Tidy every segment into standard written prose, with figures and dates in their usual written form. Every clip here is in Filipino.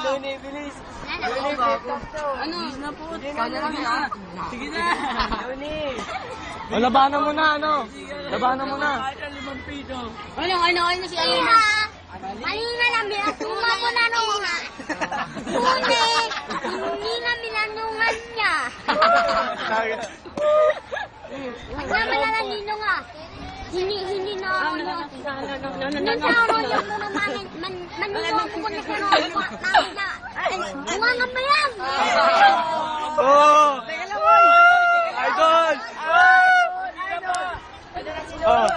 Luni, bilis. Luni, ano? Sige na. Luni. Labanan mo na, ano? Labanan mo na. Ano si Alina? Alina lang, binatuma mo na nung hindi nga minanungan niya. Naman na lang nino nga. Hindi na ako nung yung muna maninong ko na sa nung mga nga ba yan? Oh! Idol! Oh!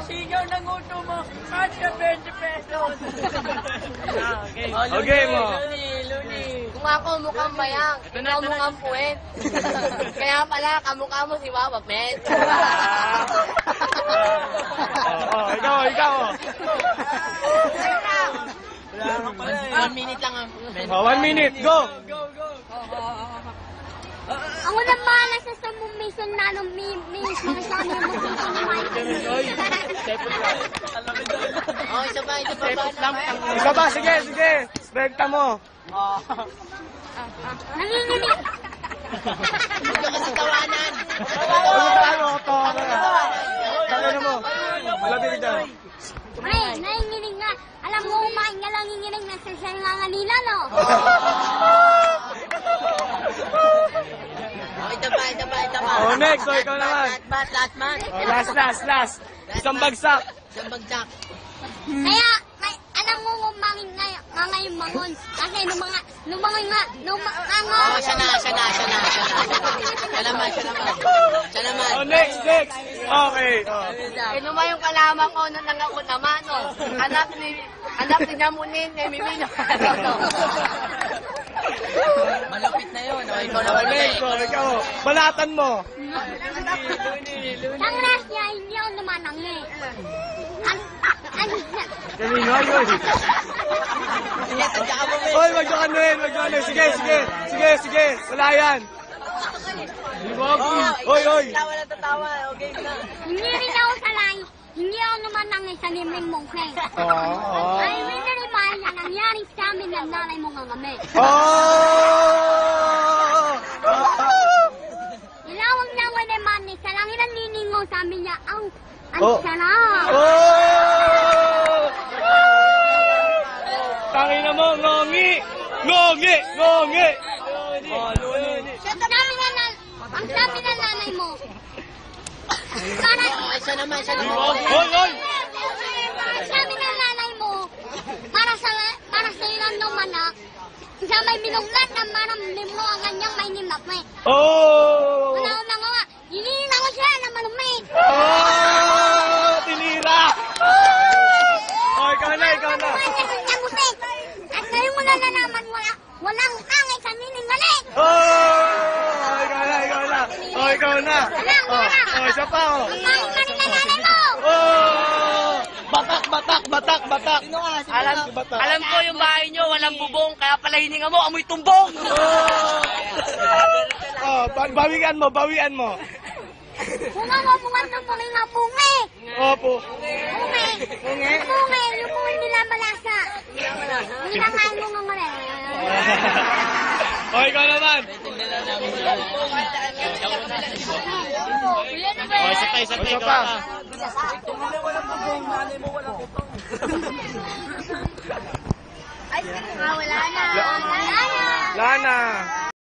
Kasigaw ng uto mo, kasya 20 pesos. Okay mo. Luni. Kung ako mukhang bayang, ikaw mukhang puwet. Kaya pala, kamukha mo si Wawa Pet. Ikaw. 1 minute lang ang... 1 minute, go! Ako na mahala sa sumumison na nung mga sabi mo sa Isa pa, sige. Rekta mo. nanginginig. Huwag ka kasi tawanan. Ano mo? Malapit dyan. Ay, nanginginig nga. Alam mo, kumain nga lang nanginginig na sa nga nila, no? Ito pa. Oh, next. So, ikaw naman. Last man. Last. Isang bagsak. Kaya, alam mo kumangin ngayon mangon. Kasi lumangon nga. Siya naman. Oh, next. Okay. Naman yung kalaman ko nung nangako naman, no? Anak ni Namunin, kay Mimi na. Malupit na yun. Ikaw naman. Ikaw. Balatan mo. Ang last niya, hindi ako lumanang eh. Kanino yun? Hoy, magdakanuhin. Sige. Wala yan. Hoy. Tawa na tatawa. Okay na. Hindi rin ako salay. Hindi ako lumanang eh sa liming mong kay. Ay, may nalimahan na nangyari sa amin ng nanay mong ngangami. Ilawag na ako naman eh. Sa langit ang liningo sa amin niya. Ang sarap. Tangina mo, ngongi! Ang sabi ng nanay mo. Para, Siya naman. Hoy! ang sabi ng nanay mo, para sa ilang lumanak, siya may minunglat na maramlim mo ang kanyang may nimakme. Oh! Una nga, hinihila ko siya na manumi. Tinira! Oh, ikaw na. At ngayon mo na naman, walang angay sa niningaling. Ikaw na. Isa pa, Kumain ka rin na nanay mo. Batak. Alam ko yung bahay nyo, walang bubong, kaya pala hininga mo, amoy tumbong! Bawian mo. Bunga ng mga bungi. Opo. Bungi, yung bungi nila malasa. Nilangain mo nga mali. Oh, ikaw naman. Isa pa. Wala na. Lana.